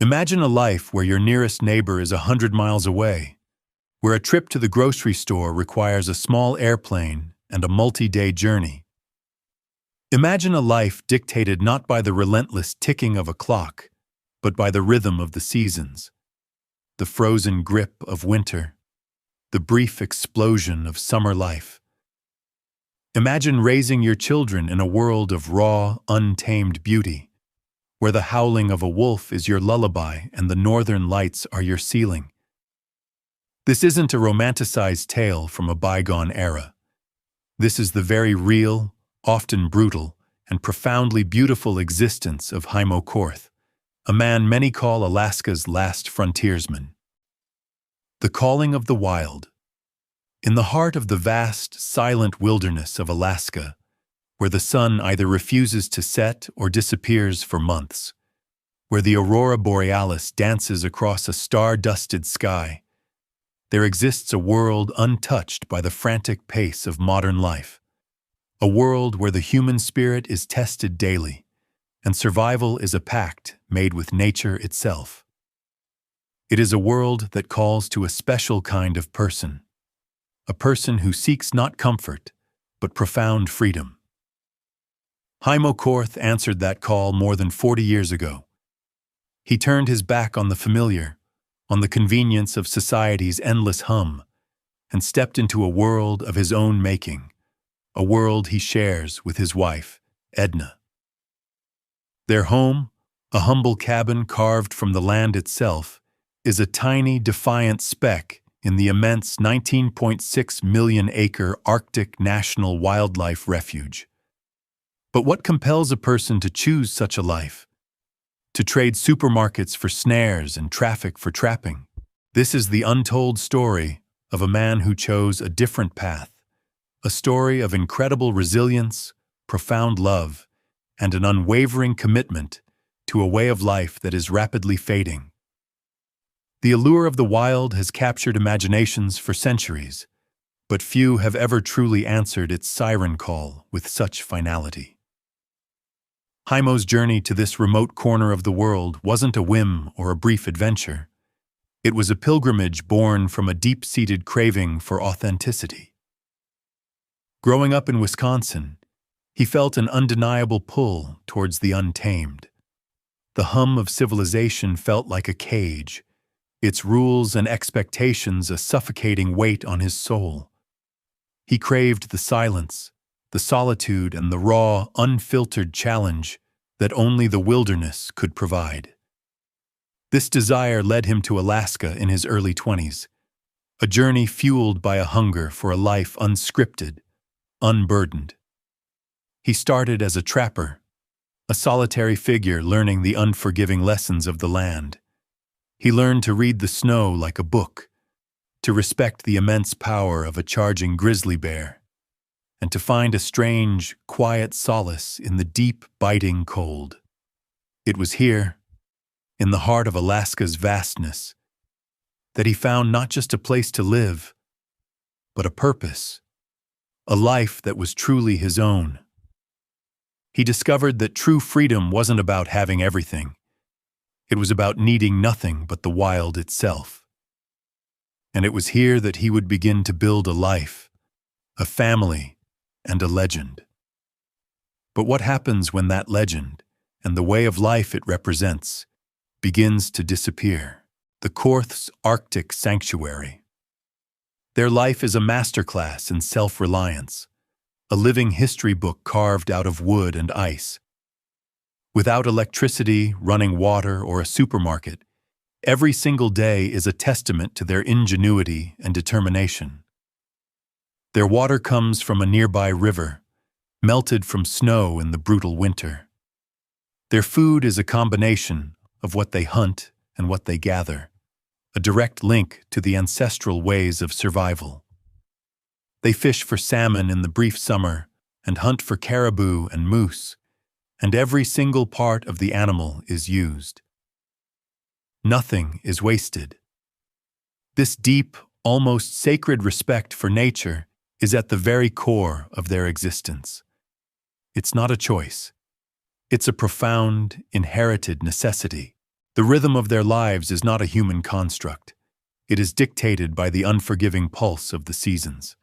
Imagine a life where your nearest neighbor is 100 miles away, where a trip to the grocery store requires a small airplane and a multi-day journey. Imagine a life dictated not by the relentless ticking of a clock, but by the rhythm of the seasons, the frozen grip of winter, the brief explosion of summer life. Imagine raising your children in a world of raw, untamed beauty, where the howling of a wolf is your lullaby and the northern lights are your ceiling. This isn't a romanticized tale from a bygone era. This is the very real, often brutal, and profoundly beautiful existence of Heimo Korth, a man many call Alaska's last frontiersman. The calling of the wild. In the heart of the vast, silent wilderness of Alaska, where the sun either refuses to set or disappears for months, where the aurora borealis dances across a star-dusted sky, there exists a world untouched by the frantic pace of modern life, a world where the human spirit is tested daily, and survival is a pact made with nature itself. It is a world that calls to a special kind of person, a person who seeks not comfort, but profound freedom. Heimo Korth answered that call more than 40 years ago. He turned his back on the familiar, on the convenience of society's endless hum, and stepped into a world of his own making, a world he shares with his wife, Edna. Their home, a humble cabin carved from the land itself, is a tiny, defiant speck in the immense 19.6 million-acre Arctic National Wildlife Refuge. But what compels a person to choose such a life? To trade supermarkets for snares and traffic for trapping? This is the untold story of a man who chose a different path, a story of incredible resilience, profound love, and an unwavering commitment to a way of life that is rapidly fading. The allure of the wild has captured imaginations for centuries, but few have ever truly answered its siren call with such finality. Heimo's journey to this remote corner of the world wasn't a whim or a brief adventure. It was a pilgrimage born from a deep-seated craving for authenticity. Growing up in Wisconsin, he felt an undeniable pull towards the untamed. The hum of civilization felt like a cage, its rules and expectations a suffocating weight on his soul. He craved the silence, the solitude, and the raw, unfiltered challenge that only the wilderness could provide. This desire led him to Alaska in his early 20s, a journey fueled by a hunger for a life unscripted, unburdened. He started as a trapper, a solitary figure learning the unforgiving lessons of the land. He learned to read the snow like a book, to respect the immense power of a charging grizzly bear, and to find a strange, quiet solace in the deep, biting cold. It was here, in the heart of Alaska's vastness, that he found not just a place to live, but a purpose, a life that was truly his own. He discovered that true freedom wasn't about having everything. It was about needing nothing but the wild itself. And it was here that he would begin to build a life, a family, and a legend. But what happens when that legend, and the way of life it represents, begins to disappear? The Korth's Arctic sanctuary. Their life is a masterclass in self-reliance, a living history book carved out of wood and ice. Without electricity, running water, or a supermarket, every single day is a testament to their ingenuity and determination. Their water comes from a nearby river, melted from snow in the brutal winter. Their food is a combination of what they hunt and what they gather, a direct link to the ancestral ways of survival. They fish for salmon in the brief summer and hunt for caribou and moose, and every single part of the animal is used. Nothing is wasted. This deep, almost sacred respect for nature is at the very core of their existence. It's not a choice. It's a profound, inherited necessity. The rhythm of their lives is not a human construct. It is dictated by the unforgiving pulse of the seasons.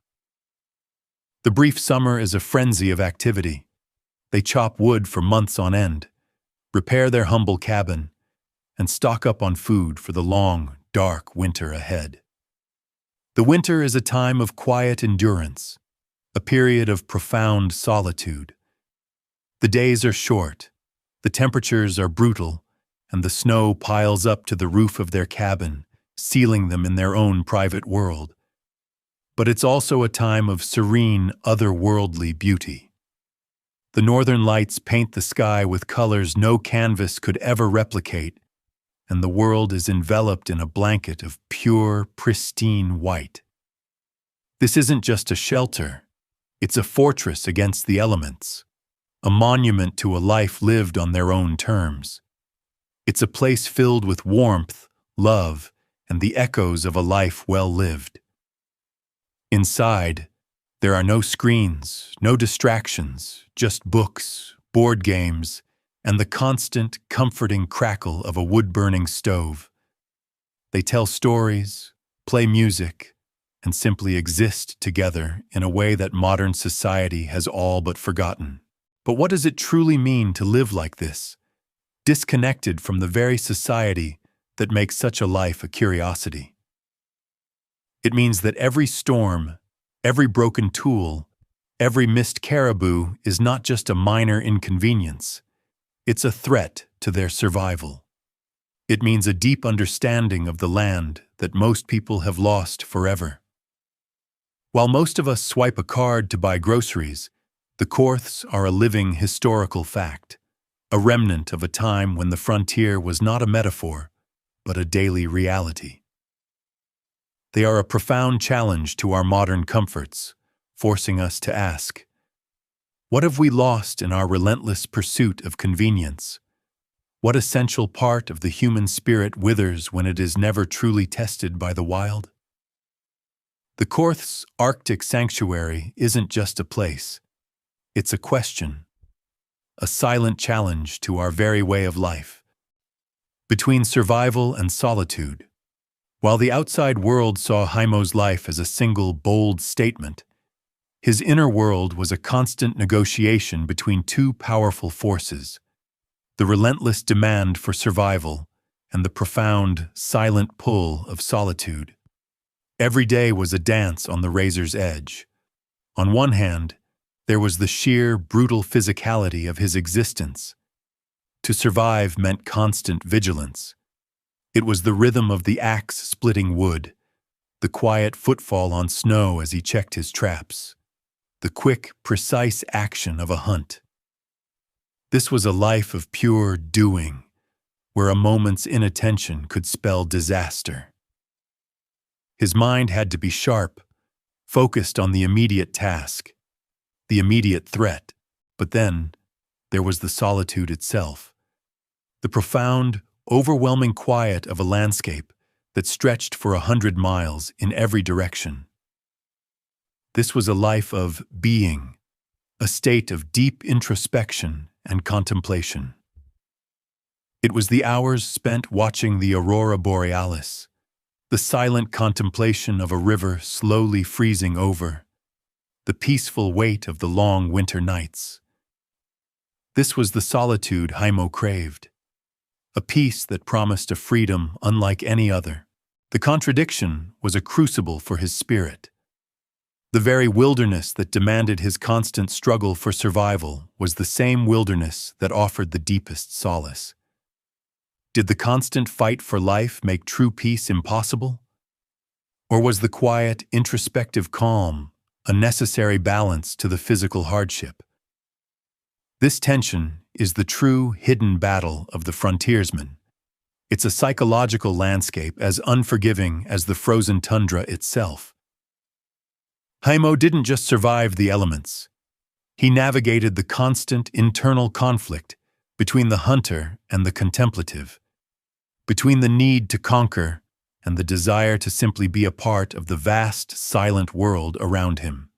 The brief summer is a frenzy of activity. They chop wood for months on end, repair their humble cabin, and stock up on food for the long, dark winter ahead. The winter is a time of quiet endurance, a period of profound solitude. The days are short, the temperatures are brutal, and the snow piles up to the roof of their cabin, sealing them in their own private world. But it's also a time of serene, otherworldly beauty. The northern lights paint the sky with colors no canvas could ever replicate, and the world is enveloped in a blanket of pure, pristine white. This isn't just a shelter, it's a fortress against the elements, a monument to a life lived on their own terms. It's a place filled with warmth, love, and the echoes of a life well lived. Inside, there are no screens, no distractions, just books, board games, and the constant, comforting crackle of a wood-burning stove. They tell stories, play music, and simply exist together in a way that modern society has all but forgotten. But what does it truly mean to live like this, disconnected from the very society that makes such a life a curiosity? It means that every storm, every broken tool, every missed caribou is not just a minor inconvenience. It's a threat to their survival. It means a deep understanding of the land that most people have lost forever. While most of us swipe a card to buy groceries, the Korths are a living historical fact, a remnant of a time when the frontier was not a metaphor, but a daily reality. They are a profound challenge to our modern comforts, forcing us to ask, what have we lost in our relentless pursuit of convenience? What essential part of the human spirit withers when it is never truly tested by the wild? The Korth's Arctic sanctuary isn't just a place. It's a question, a silent challenge to our very way of life. Between survival and solitude, while the outside world saw Heimo's life as a single, bold statement, his inner world was a constant negotiation between two powerful forces, the relentless demand for survival and the profound, silent pull of solitude. Every day was a dance on the razor's edge. On one hand, there was the sheer, brutal physicality of his existence. To survive meant constant vigilance. It was the rhythm of the axe splitting wood, the quiet footfall on snow as he checked his traps, the quick, precise action of a hunt. This was a life of pure doing, where a moment's inattention could spell disaster. His mind had to be sharp, focused on the immediate task, the immediate threat, but then there was the solitude itself, the profound, overwhelming quiet of a landscape that stretched for 100 miles in every direction. This was a life of being, a state of deep introspection and contemplation. It was the hours spent watching the aurora borealis, the silent contemplation of a river slowly freezing over, the peaceful wait of the long winter nights. This was the solitude Heimo craved, a peace that promised a freedom unlike any other. The contradiction was a crucible for his spirit. The very wilderness that demanded his constant struggle for survival was the same wilderness that offered the deepest solace. Did the constant fight for life make true peace impossible? Or was the quiet, introspective calm a necessary balance to the physical hardship? This tension is the true hidden battle of the frontiersman. It's a psychological landscape as unforgiving as the frozen tundra itself. Heimo didn't just survive the elements. He navigated the constant internal conflict between the hunter and the contemplative, between the need to conquer and the desire to simply be a part of the vast, silent world around him.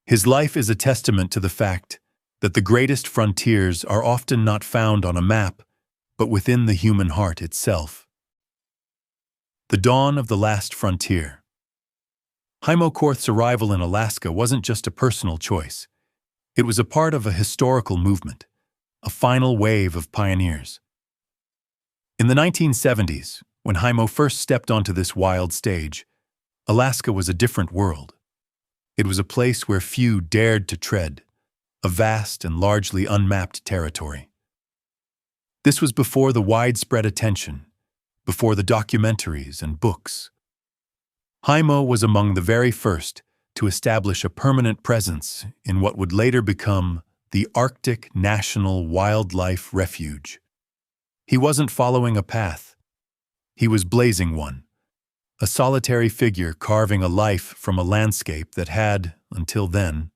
His life is a testament to the fact that the greatest frontiers are often not found on a map, but within the human heart itself. The dawn of the last frontier. Heimo Korth's arrival in Alaska wasn't just a personal choice. It was a part of a historical movement, a final wave of pioneers. In the 1970s, when Heimo first stepped onto this wild stage, Alaska was a different world. It was a place where few dared to tread, a vast and largely unmapped territory. This was before the widespread attention, before the documentaries and books. Heimo was among the very first to establish a permanent presence in what would later become the Arctic National Wildlife Refuge. He wasn't following a path. He was blazing one, a solitary figure carving a life from a landscape that had, until then,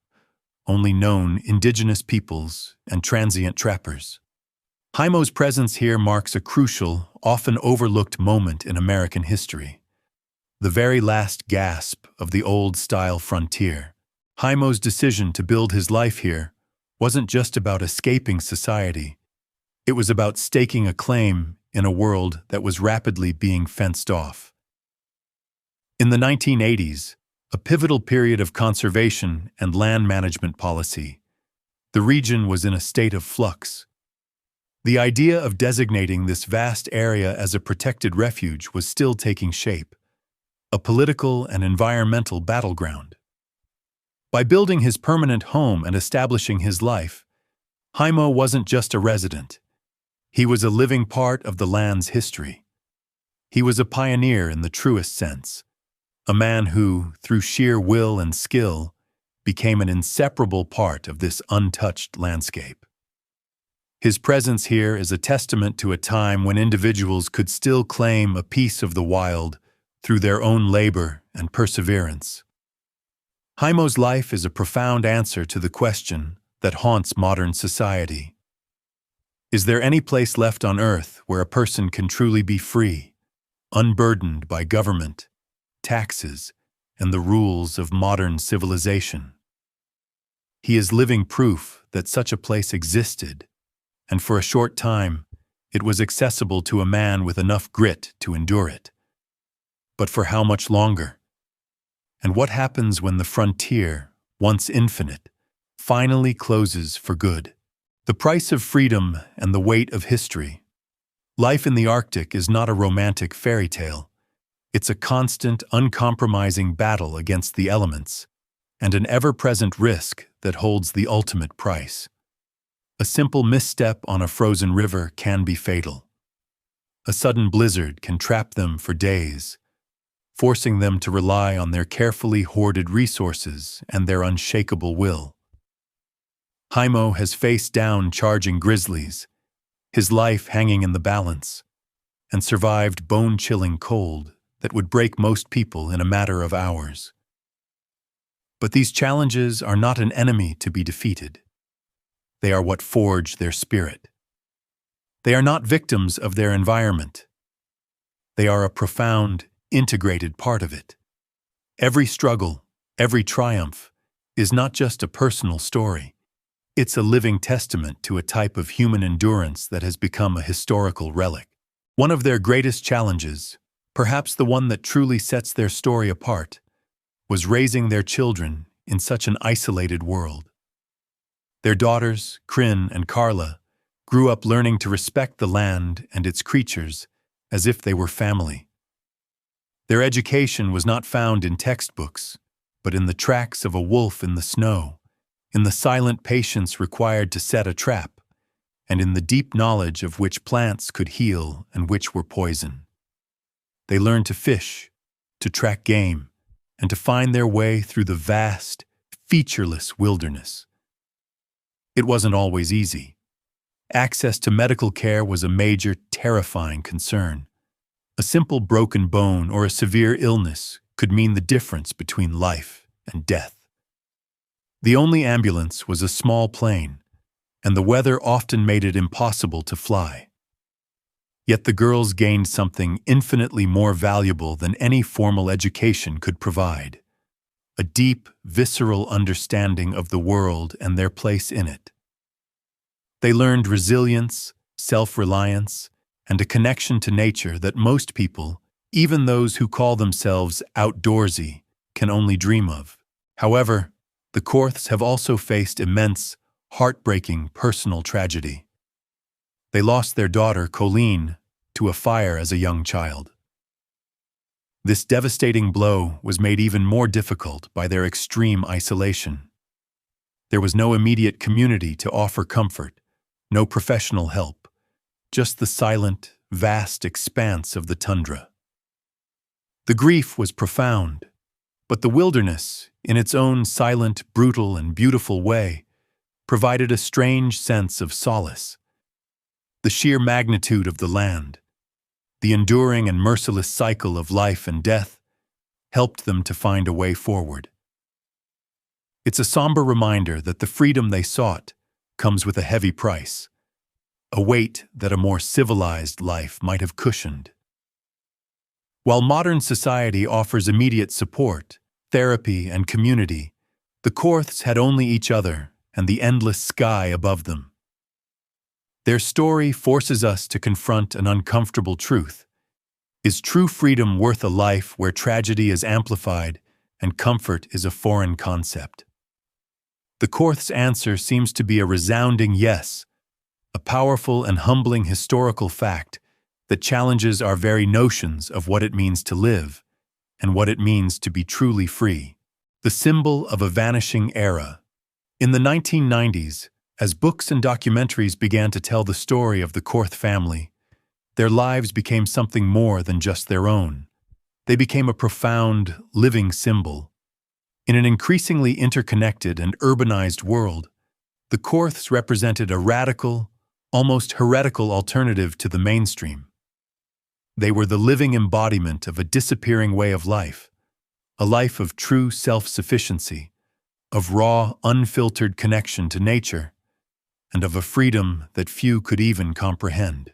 only known indigenous peoples and transient trappers. Heimo's presence here marks a crucial, often overlooked moment in American history. The very last gasp of the old-style frontier. Heimo's decision to build his life here wasn't just about escaping society. It was about staking a claim in a world that was rapidly being fenced off. In the 1980s, a pivotal period of conservation and land management policy, the region was in a state of flux. The idea of designating this vast area as a protected refuge was still taking shape, a political and environmental battleground. By building his permanent home and establishing his life, Heimo wasn't just a resident. He was a living part of the land's history. He was a pioneer in the truest sense, a man who, through sheer will and skill, became an inseparable part of this untouched landscape. His presence here is a testament to a time when individuals could still claim a piece of the wild through their own labor and perseverance. Heimo's life is a profound answer to the question that haunts modern society. Is there any place left on Earth where a person can truly be free, unburdened by government, taxes, and the rules of modern civilization? He is living proof that such a place existed, and for a short time, it was accessible to a man with enough grit to endure it. But for how much longer? And what happens when the frontier, once infinite, finally closes for good? The price of freedom and the weight of history. Life in the Arctic is not a romantic fairy tale. It's a constant, uncompromising battle against the elements, and an ever-present risk that holds the ultimate price. A simple misstep on a frozen river can be fatal. A sudden blizzard can trap them for days, forcing them to rely on their carefully hoarded resources and their unshakable will. Heimo has faced down charging grizzlies, his life hanging in the balance, and survived bone-chilling cold that would break most people in a matter of hours. But these challenges are not an enemy to be defeated. They are what forge their spirit. They are not victims of their environment. They are a profound, integrated part of it. Every struggle, every triumph, is not just a personal story. It's a living testament to a type of human endurance that has become a historical relic. One of their greatest challenges, perhaps the one that truly sets their story apart, was raising their children in such an isolated world. Their daughters, Kryn and Carla, grew up learning to respect the land and its creatures as if they were family. Their education was not found in textbooks, but in the tracks of a wolf in the snow, in the silent patience required to set a trap, and in the deep knowledge of which plants could heal and which were poison. They learned to fish, to track game, and to find their way through the vast, featureless wilderness. It wasn't always easy. Access to medical care was a major, terrifying concern. A simple broken bone or a severe illness could mean the difference between life and death. The only ambulance was a small plane, and the weather often made it impossible to fly. Yet the girls gained something infinitely more valuable than any formal education could provide: a deep, visceral understanding of the world and their place in it. They learned resilience, self-reliance, and a connection to nature that most people, even those who call themselves outdoorsy, can only dream of. However, the Korths have also faced immense, heartbreaking personal tragedy. They lost their daughter, Colleen, to a fire as a young child. This devastating blow was made even more difficult by their extreme isolation. There was no immediate community to offer comfort, no professional help, just the silent, vast expanse of the tundra. The grief was profound, but the wilderness, in its own silent, brutal, and beautiful way, provided a strange sense of solace. The sheer magnitude of the land, the enduring and merciless cycle of life and death, helped them to find a way forward. It's a somber reminder that the freedom they sought comes with a heavy price, a weight that a more civilized life might have cushioned. While modern society offers immediate support, therapy, and community, the Korths had only each other and the endless sky above them. Their story forces us to confront an uncomfortable truth. Is true freedom worth a life where tragedy is amplified and comfort is a foreign concept? The Korths' answer seems to be a resounding yes, a powerful and humbling historical fact that challenges our very notions of what it means to live and what it means to be truly free. The symbol of a vanishing era. In the 1990s, as books and documentaries began to tell the story of the Korth family, their lives became something more than just their own. They became a profound, living symbol. In an increasingly interconnected and urbanized world, the Korths represented a radical, almost heretical alternative to the mainstream. They were the living embodiment of a disappearing way of life, a life of true self-sufficiency, of raw, unfiltered connection to nature, and of a freedom that few could even comprehend.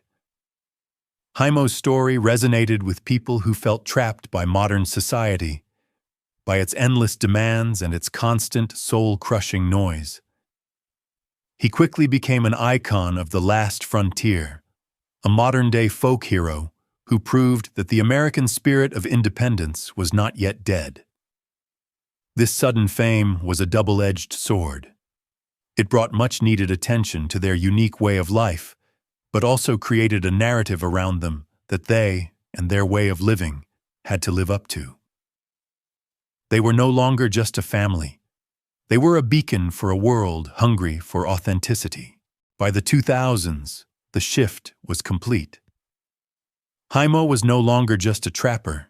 Heimo's story resonated with people who felt trapped by modern society, by its endless demands and its constant, soul-crushing noise. He quickly became an icon of the last frontier, a modern-day folk hero who proved that the American spirit of independence was not yet dead. This sudden fame was a double-edged sword. It brought much-needed attention to their unique way of life, but also created a narrative around them that they, and their way of living, had to live up to. They were no longer just a family. They were a beacon for a world hungry for authenticity. By the 2000s, the shift was complete. Heimo was no longer just a trapper.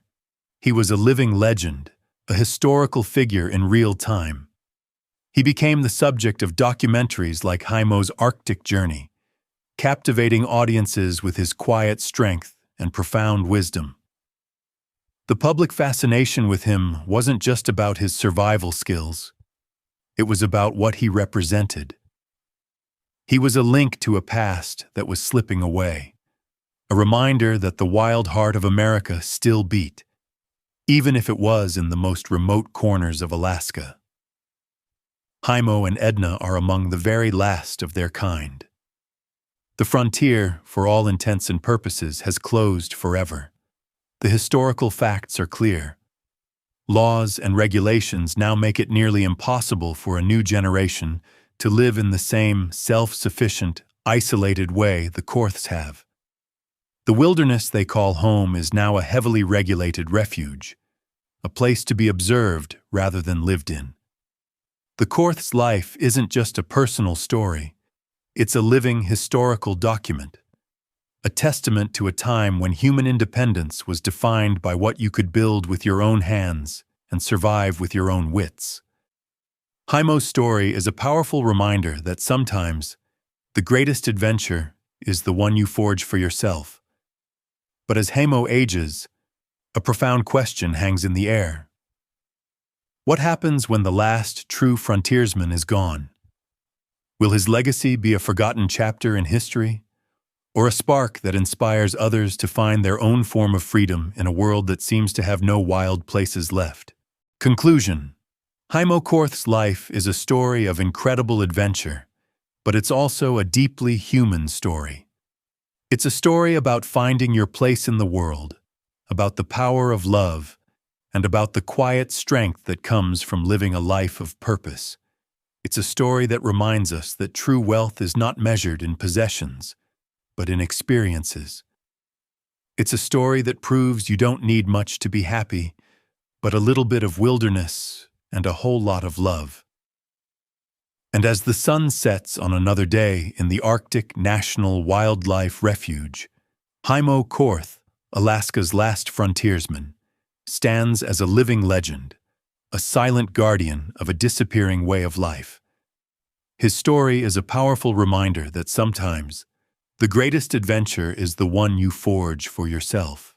He was a living legend, a historical figure in real time. He became the subject of documentaries like Heimo's Arctic Journey, captivating audiences with his quiet strength and profound wisdom. The public fascination with him wasn't just about his survival skills. It was about what he represented. He was a link to a past that was slipping away, a reminder that the wild heart of America still beat, even if it was in the most remote corners of Alaska. Heimo and Edna are among the very last of their kind. The frontier, for all intents and purposes, has closed forever. The historical facts are clear. Laws and regulations now make it nearly impossible for a new generation to live in the same self-sufficient, isolated way the Korths have. The wilderness they call home is now a heavily regulated refuge, a place to be observed rather than lived in. The Korths' life isn't just a personal story. It's a living historical document, a testament to a time when human independence was defined by what you could build with your own hands and survive with your own wits. Heimo's story is a powerful reminder that sometimes the greatest adventure is the one you forge for yourself. But as Heimo ages, a profound question hangs in the air. What happens when the last true frontiersman is gone? Will his legacy be a forgotten chapter in history, or a spark that inspires others to find their own form of freedom in a world that seems to have no wild places left? Conclusion. Heimo Korth's life is a story of incredible adventure, but it's also a deeply human story. It's a story about finding your place in the world, about the power of love, and about the quiet strength that comes from living a life of purpose. It's a story that reminds us that true wealth is not measured in possessions, but in experiences. It's a story that proves you don't need much to be happy, but a little bit of wilderness and a whole lot of love. And as the sun sets on another day in the Arctic National Wildlife Refuge, Heimo Korth, Alaska's last frontiersman, stands as a living legend, a silent guardian of a disappearing way of life. His story is a powerful reminder that sometimes the greatest adventure is the one you forge for yourself.